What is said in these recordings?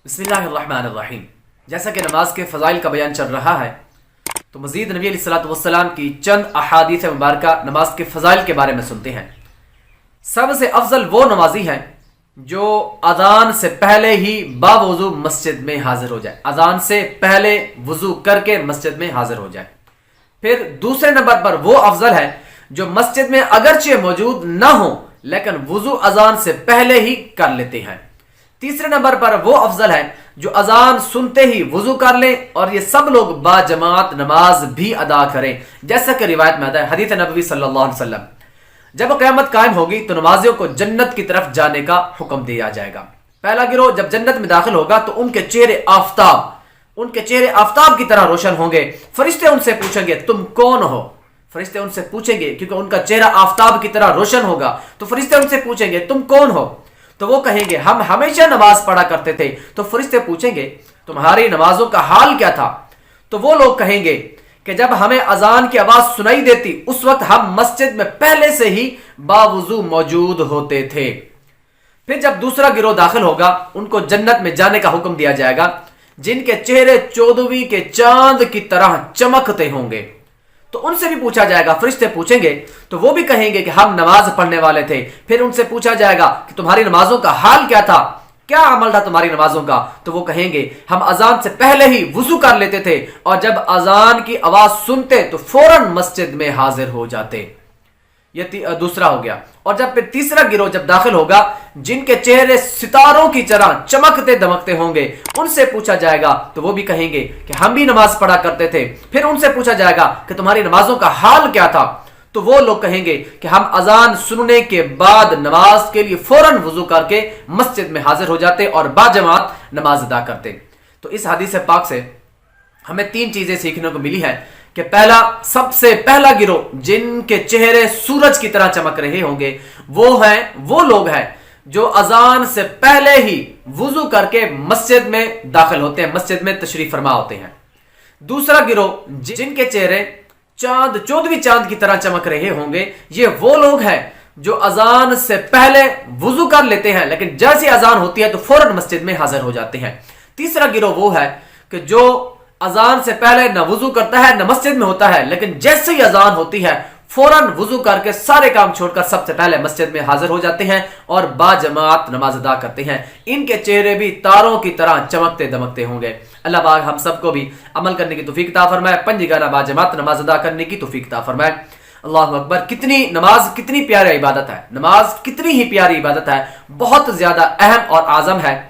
بسم اللہ الرحمن الرحیم۔ جیسا کہ نماز کے فضائل کا بیان چل رہا ہے تو مزید نبی علیہ الصلوۃ والسلام کی چند احادیث مبارکہ نماز کے فضائل کے بارے میں سنتے ہیں۔ سب سے افضل وہ نمازی ہیں جو اذان سے پہلے ہی باوضو مسجد میں حاضر ہو جائے، اذان سے پہلے وضو کر کے مسجد میں حاضر ہو جائے۔ پھر دوسرے نمبر پر وہ افضل ہے جو مسجد میں اگرچہ موجود نہ ہو لیکن وضو اذان سے پہلے ہی کر لیتے ہیں۔ تیسرے نمبر پر وہ افضل ہے جو اذان سنتے ہی وضو کر لیں اور یہ سب لوگ با جماعت نماز بھی ادا کریں، جیسا کہ روایت میں آتا ہے حدیث نبوی صلی اللہ علیہ وسلم، جب قیامت قائم ہوگی تو نمازیوں کو جنت کی طرف جانے کا حکم دیا جائے گا۔ پہلا گروہ جب جنت میں داخل ہوگا تو ان کے چہرے آفتاب کی طرح روشن ہوں گے۔ فرشتے ان سے پوچھیں گے تم کون ہو؟ فرشتے ان سے پوچھیں گے کیونکہ ان کا چہرہ آفتاب کی طرح روشن ہوگا، تو فرشتے ان سے پوچھیں گے تم کون ہو؟ تو وہ کہیں گے ہم ہمیشہ نماز پڑھا کرتے تھے۔ تو فرشتے پوچھیں گے تمہاری نمازوں کا حال کیا تھا؟ تو وہ لوگ کہیں گے کہ جب ہمیں اذان کی آواز سنائی دیتی اس وقت ہم مسجد میں پہلے سے ہی باوضو موجود ہوتے تھے۔ پھر جب دوسرا گروہ داخل ہوگا ان کو جنت میں جانے کا حکم دیا جائے گا جن کے چہرے 14ویں کے چاند کی طرح چمکتے ہوں گے۔ تو ان سے بھی پوچھا جائے گا، فرشتے پوچھیں گے تو وہ بھی کہیں گے کہ ہم نماز پڑھنے والے تھے۔ پھر ان سے پوچھا جائے گا کہ تمہاری نمازوں کا حال کیا تھا، کیا عمل تھا تمہاری نمازوں کا؟ تو وہ کہیں گے ہم اذان سے پہلے ہی وضو کر لیتے تھے اور جب اذان کی آواز سنتے تو فوراً مسجد میں حاضر ہو جاتے۔ یہ دوسرا ہو گیا۔ اور جب پھر تیسرا گروہ جب داخل ہوگا جن کے چہرے ستاروں کی طرح چمکتے دمکتے ہوں گے، ان سے پوچھا جائے گا تو وہ بھی کہیں گے کہ ہم بھی نماز پڑھا کرتے تھے۔ پھر ان سے پوچھا جائے گا کہ تمہاری نمازوں کا حال کیا تھا؟ تو وہ لوگ کہیں گے کہ ہم اذان سننے کے بعد نماز کے لیے فوراً وضو کر کے مسجد میں حاضر ہو جاتے اور باجماعت نماز ادا کرتے۔ تو اس حدیث پاک سے ہمیں تین چیزیں سیکھنے کو ملی ہیں کہ پہلا، سب سے پہلا گروہ جن کے چہرے سورج کی طرح چمک رہے ہوں گے وہ لوگ ہیں جو اذان سے پہلے ہی وضو کر کے مسجد میں داخل ہوتے ہیں، مسجد میں تشریف فرما ہوتے ہیں۔ دوسرا گروہ جن کے چہرے 14ویں چاند کی طرح چمک رہے ہوں گے، یہ وہ لوگ ہیں جو اذان سے پہلے وضو کر لیتے ہیں لیکن جیسی اذان ہوتی ہے تو فوراً مسجد میں حاضر ہو جاتے ہیں۔ تیسرا گروہ وہ ہے کہ جو اذان سے پہلے نہ وضو کرتا ہے نہ مسجد میں ہوتا ہے لیکن جیسے ہی اذان ہوتی ہے فوراً وضو کر کے سارے کام چھوڑ کر سب سے پہلے مسجد میں حاضر ہو جاتے ہیں اور باجماعت نماز ادا کرتے ہیں۔ ان کے چہرے بھی تاروں کی طرح چمکتے دمکتے ہوں گے۔ اللہ پاک ہم سب کو بھی عمل کرنے کی توفیق عطا فرمائے، پنجگانہ باجماعت نماز ادا کرنے کی توفیق عطا فرمائے۔ اللہ اکبر! نماز کتنی پیاری عبادت ہے، نماز کتنی ہی پیاری عبادت ہے، بہت زیادہ اہم اور اعظم ہے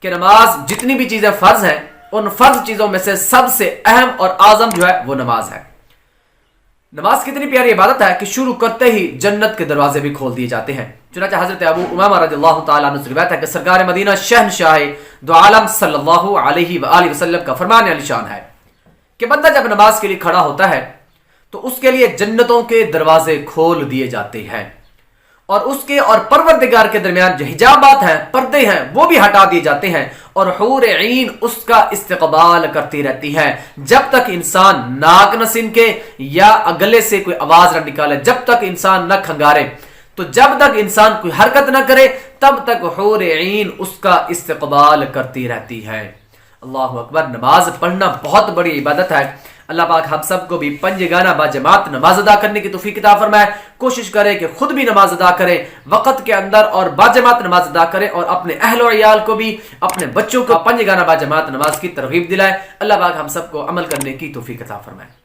کہ نماز جتنی بھی چیزیں فرض ہیں ان فرض چیزوں میں سے سب سے اہم اور اعظم جو ہے وہ نماز ہے۔ نماز کتنی پیاری عبادت ہے کہ شروع کرتے ہی جنت کے دروازے بھی کھول دیے جاتے ہیں۔ چنانچہ حضرت ابو امامہ رضی اللہ تعالیٰ عنہ سے روایت ہے کہ سرکار مدینہ شہنشاہ دو عالم صلی اللہ علیہ وآلہ وسلم کا فرمان علی شان ہے کہ بندہ جب نماز کے لیے کھڑا ہوتا ہے تو اس کے لیے جنتوں کے دروازے کھول دیے جاتے ہیں اور اس کے اور پروردگار کے درمیان جو حجابات ہیں، پردے ہیں، وہ بھی ہٹا دیے جاتے ہیں اور حور عین اس کا استقبال کرتی رہتی ہے جب تک انسان ناک نہ سنکے یا گلے سے کوئی آواز نہ نکالے، جب تک انسان نہ کھنگارے، تو جب تک انسان کوئی حرکت نہ کرے تب تک حور عین اس کا استقبال کرتی رہتی ہے۔ اللہ اکبر! نماز پڑھنا بہت بڑی عبادت ہے۔ اللہ پاک ہم سب کو بھی پنجگانہ باجماعت نماز ادا کرنے کی توفیق عطا فرمائے۔ کوشش کرے کہ خود بھی نماز ادا کرے، وقت کے اندر اور باجماعت نماز ادا کرے اور اپنے اہل و عیال کو بھی، اپنے بچوں کو پنجگانہ باجماعت نماز کی ترغیب دلائے۔ اللہ پاک ہم سب کو عمل کرنے کی توفیق عطا فرمائے۔